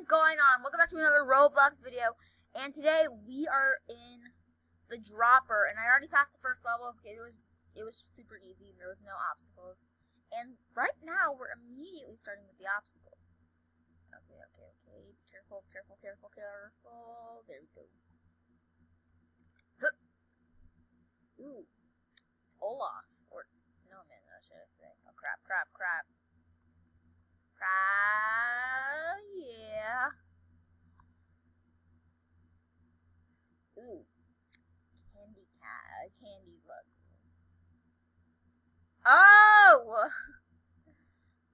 going on? Welcome back to another Roblox video, and today we are in the dropper, and I already passed the first level. Okay, it was super easy, and there was no obstacles. And right now, we're immediately starting with the obstacles. Okay. Careful. There we go. Ooh, it's Olaf, or Snowman, should I say. Oh, crap. Yeah. Ooh, candy look. Oh!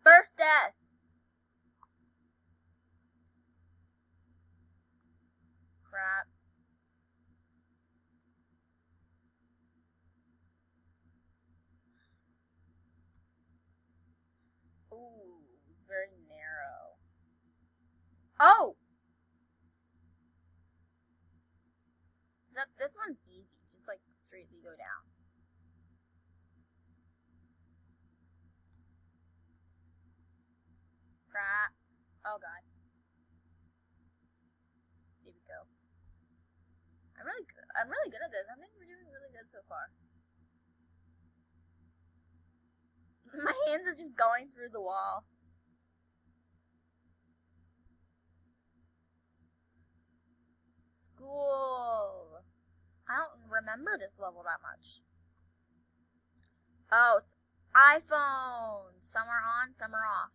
First death. Crap. Ooh, it's very narrow. Oh! This one's easy. Just like straightly go down. Crap. Oh god. There we go. I'm really good at this. I've been doing really good so far. My hands are just going through the wall. School. I don't remember this level that much. Oh, it's iPhone. Some are on, some are off.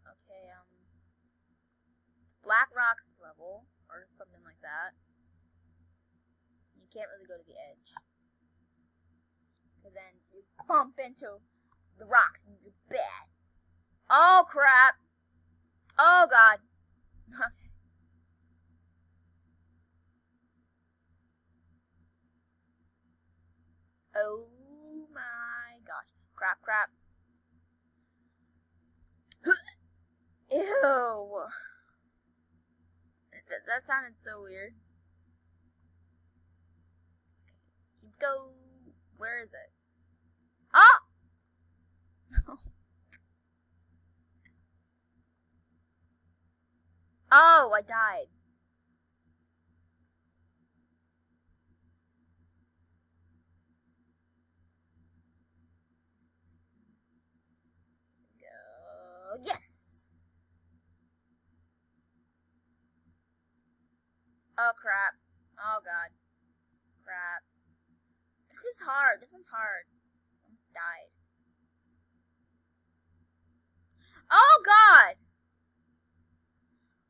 Okay, Black Rocks level, or something like that. You can't really go to the edge, because then you bump into the rocks and you're bad. Oh crap! Oh god. Okay. Oh my gosh. Crap. Ew. That sounded so weird. Okay. Keep go. Where is it? Oh! Oh, I died. Go. Yes! Oh crap. Oh god. Crap. This is hard. This one's hard. I almost died. Oh god!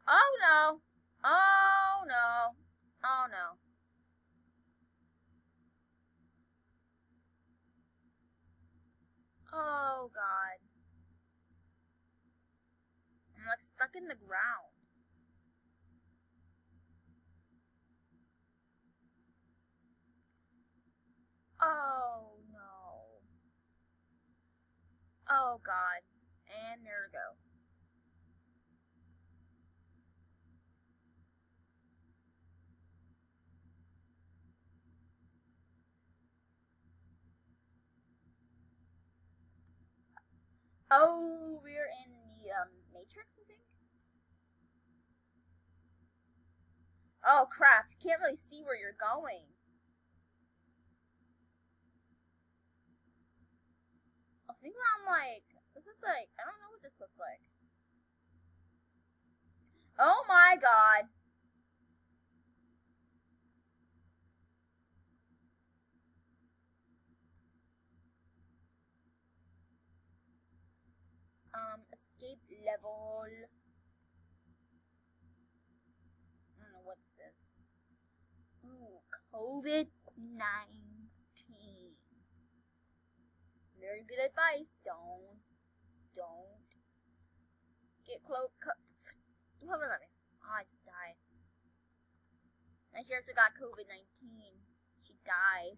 Oh no! Oh no! Oh no! Oh god. I'm like stuck in the ground. Oh no. Oh god. And there we go. Oh, we're in the Matrix, I think. Oh crap, you can't really see where you're going. I think I'm like, this looks like, I don't know what this looks like. Oh my god. Escape level. I don't know what this is. Ooh, COVID-19. Very good advice. Don't get close. Oh, I just died. My character got COVID-19. She died.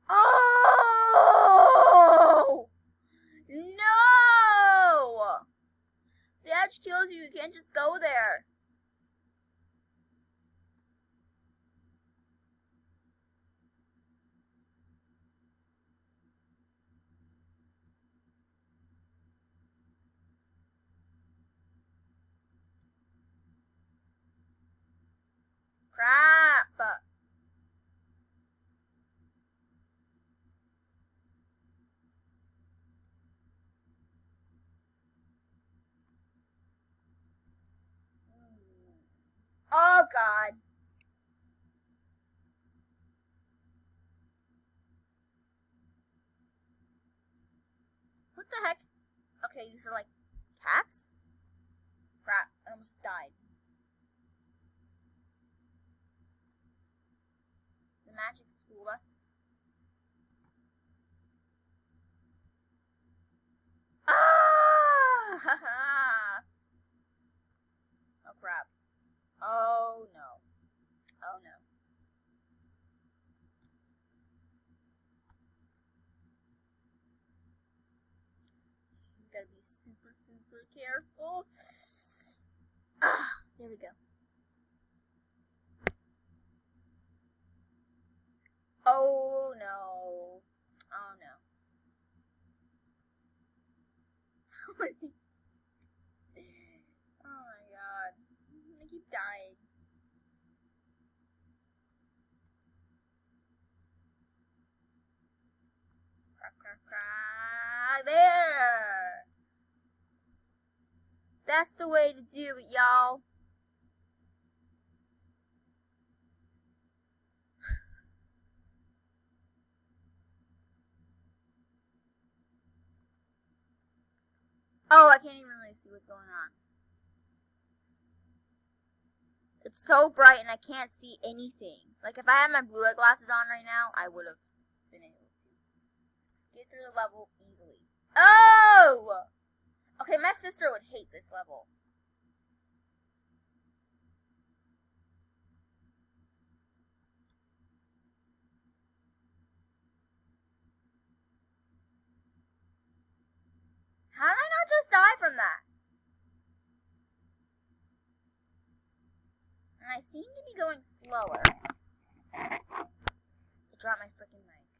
Oh! Crap. Oh, God. What the heck? Okay, these are like cats? Crap, I almost died. The magic school us. Ah! Oh, crap. Oh, no. Oh, no. You gotta be super, super careful. Ah, there we go. Oh, no. Oh, no. Oh, my God. I keep dying. Crap, crap, crap. There! That's the way to do it, y'all. Oh, I can't even really see what's going on. It's so bright and I can't see anything. Like, if I had my blue light glasses on right now, I would have been able to get through the level easily. Oh! Okay, my sister would hate this level. How did I not just die from that? And I seem to be going slower. I dropped my freaking mic.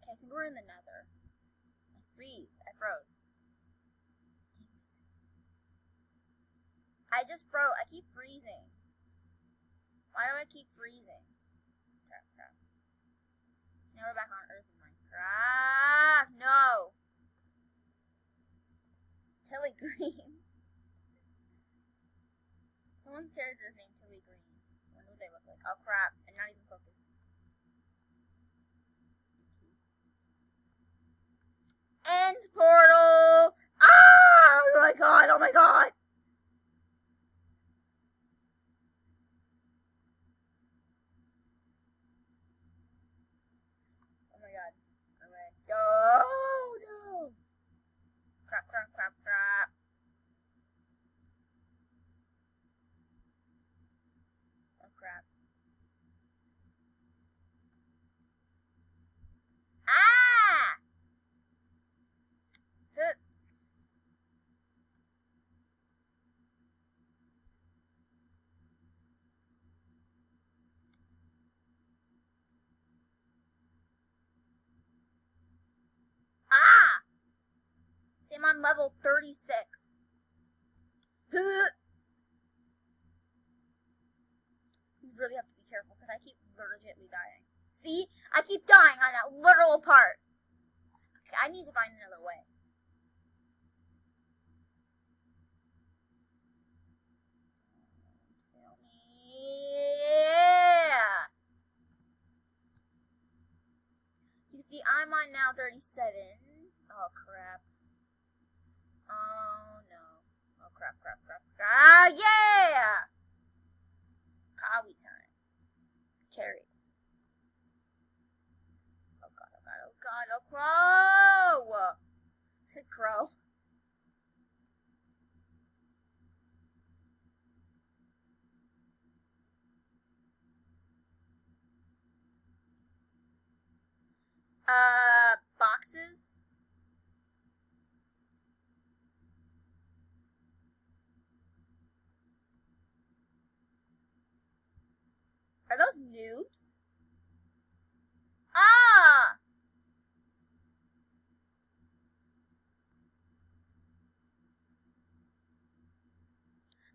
Okay, I think we're in the nether. I froze. I just froze. I keep freezing. Why do I keep freezing? Crap, crap. Now we're back on Earth in Minecraft. No! Tilly Green. Someone's character is named Tilly Green. I wonder what they look like. Oh crap, I'm not even focused. End portal! Ah! Oh my god, oh my god! Oh my god. Alright, go! No! Crap, crap, crap, crap. Oh crap. Ah! Ah! See, I'm on level 36. You really have to be careful because I keep legitimately dying. See? I keep dying on that literal part. Okay, I need to find another way. Yeah! You see, I'm on now 37. Oh, crap. Oh, no. Oh, crap, crap, crap. Ah, yeah! Kawi time. Cherries. Oh, God, oh, God, oh, God, oh, crow! It's a crow. Boxes? Are those noobs? Ah!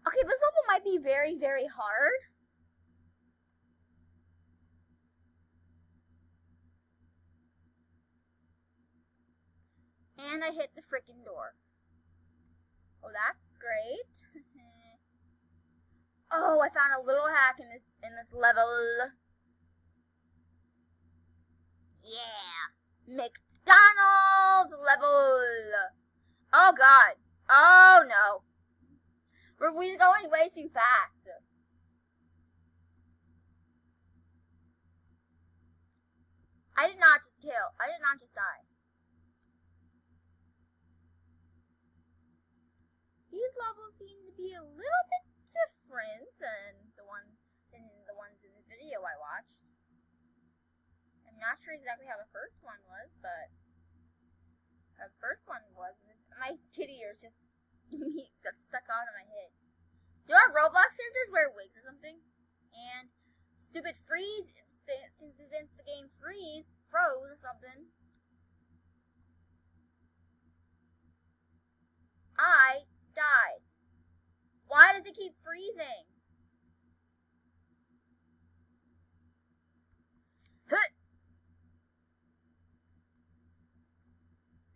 Okay, this level might be very, very hard. And I hit the freaking door. Oh, that's great. Oh, I found a little hack in this level. Yeah. McDonald's level. Oh god. Oh no. We're going way too fast. I did not just kill. I did not just die. These levels seem to be a little bit different than the ones in the video I watched. I'm not sure exactly how the first one was, but how the first one was. My kitty ears just got stuck out of my head. Do our Roblox characters wear wigs or something? And stupid freeze, since the game froze or something. I died. Why does it keep freezing?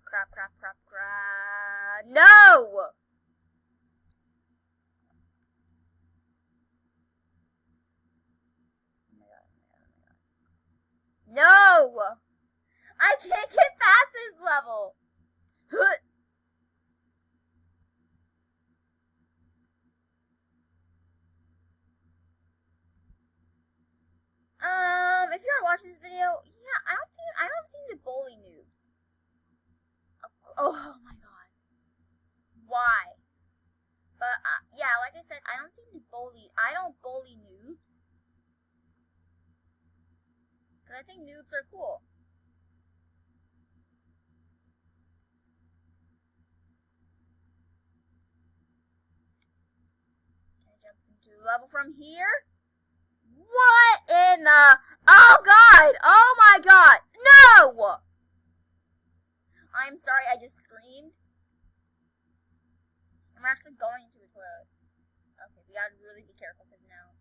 Crap, crap, crap, crap. No! No! I can't get past this level. If you're watching this video, yeah, I don't seem to bully noobs. Oh my god. Why? But yeah, like I said, I don't bully noobs. Cause I think noobs are cool. Can I jump into the level from here? What in the... Oh god! Oh my god! No! I'm sorry, I just screamed. I'm actually going to a toilet. Okay, we gotta really be careful because now...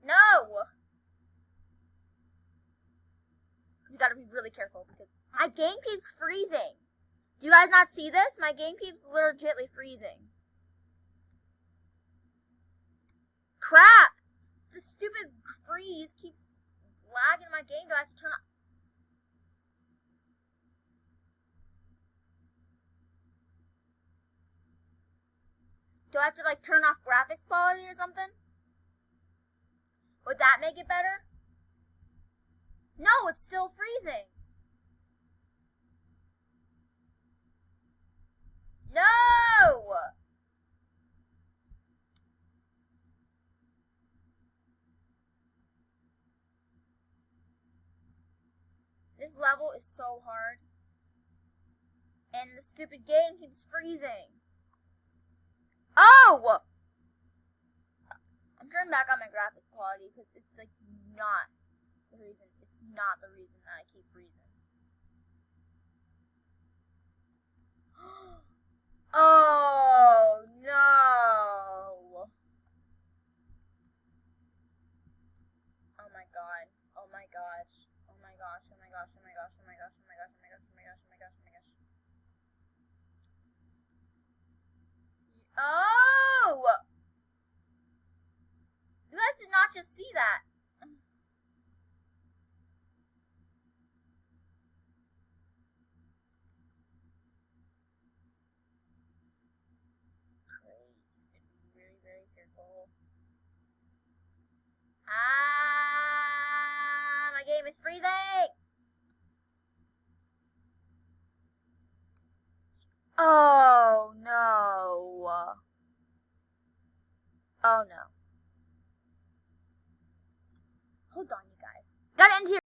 No! We gotta be really careful because my game keeps freezing. Do you guys not see this? My game keeps legitly freezing. Crap! The stupid freeze keeps lagging my game. Do I have to turn on... Do I have to, like, turn off graphics quality or something? Would that make it better? No, it's still freezing. No! This level is so hard. And the stupid game keeps freezing. Oh! I'm turning back on my graphics quality because it's, like, not the reason. It's not the reason that I keep freezing. Oh, no. Oh my god. Oh my gosh. Oh my gosh. Oh my gosh. Oh my gosh. Oh my gosh. Oh my gosh. Oh my gosh. Oh my gosh. Oh my gosh. Oh my gosh. Oh! You guys did not just see that. Great. Just gonna be very, very careful. My game is freezing! Oh, no. Oh, no. Hold on, you guys. Gotta end here.